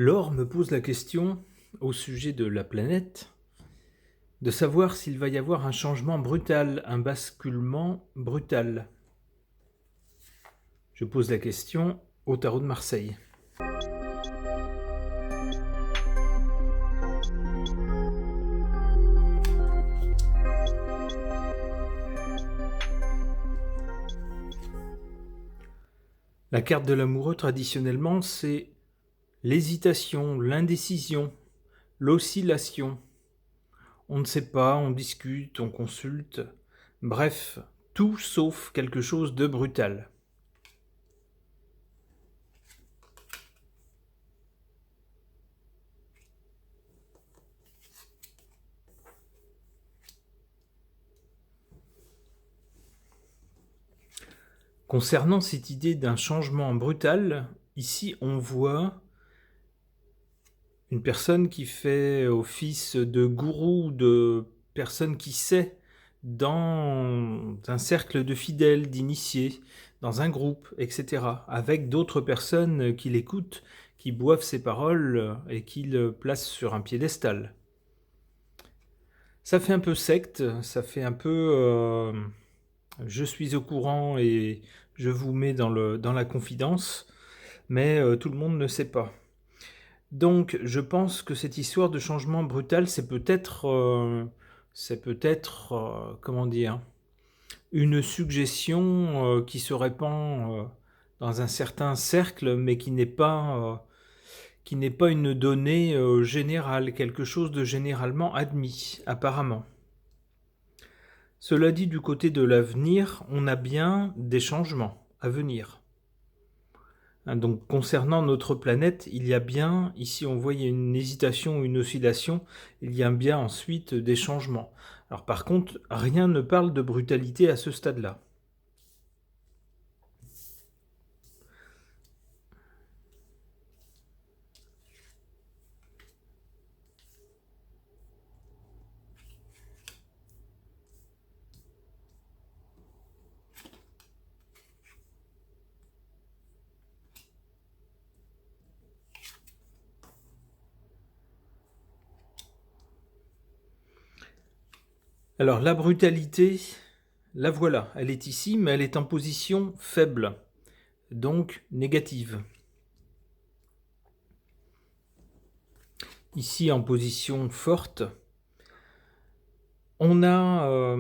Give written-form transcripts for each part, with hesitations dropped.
Laure me pose la question, au sujet de la planète, de savoir s'il va y avoir un changement brutal, un basculement brutal. Je pose la question au tarot de Marseille. La carte de l'amoureux, traditionnellement, c'est l'hésitation, l'indécision, l'oscillation. On ne sait pas, on discute, on consulte. Bref, tout sauf quelque chose de brutal. Concernant cette idée d'un changement brutal, ici on voit une personne qui fait office de gourou, de personne qui sait, dans un cercle de fidèles, d'initiés, dans un groupe, etc., avec d'autres personnes qui l'écoutent, qui boivent ses paroles et qui le placent sur un piédestal. Ça fait un peu secte, ça fait un peu je suis au courant et je vous mets dans la confidence, mais tout le monde ne sait pas. Donc, je pense que cette histoire de changement brutal, c'est peut-être, comment dire, une suggestion qui se répand dans un certain cercle, mais qui n'est pas une donnée générale, quelque chose de généralement admis, apparemment. Cela dit, du côté de l'avenir, on a bien des changements à venir. Donc, concernant notre planète, il y a bien, ici on voit il y a une hésitation, une oscillation, il y a bien ensuite des changements. Alors par contre, rien ne parle de brutalité à ce stade-là. Alors la brutalité, la voilà, elle est ici, mais elle est en position faible, donc négative. Ici en position forte, on a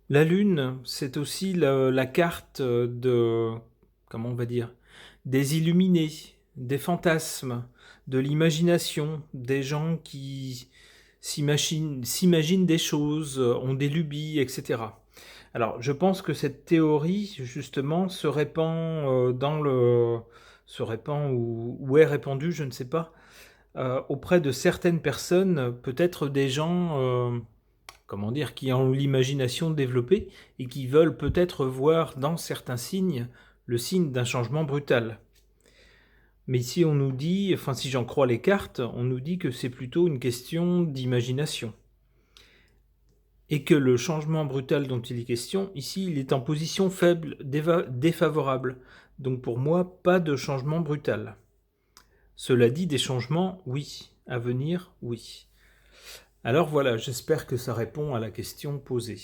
la Lune, c'est aussi la carte de, comment on va dire, des illuminés, des fantasmes, de l'imagination, des gens qui s'imaginent des choses, ont des lubies, etc. Alors, je pense que cette théorie, justement, se répand se répand ou est répandue, je ne sais pas, auprès de certaines personnes, peut-être des gens, comment dire, qui ont l'imagination développée et qui veulent peut-être voir dans certains signes le signe d'un changement brutal. Mais ici, on nous dit, enfin si j'en crois les cartes, on nous dit que c'est plutôt une question d'imagination. Et que le changement brutal dont il est question, ici, il est en position faible, défavorable. Donc pour moi, pas de changement brutal. Cela dit, des changements, oui. À venir, oui. Alors voilà, j'espère que ça répond à la question posée.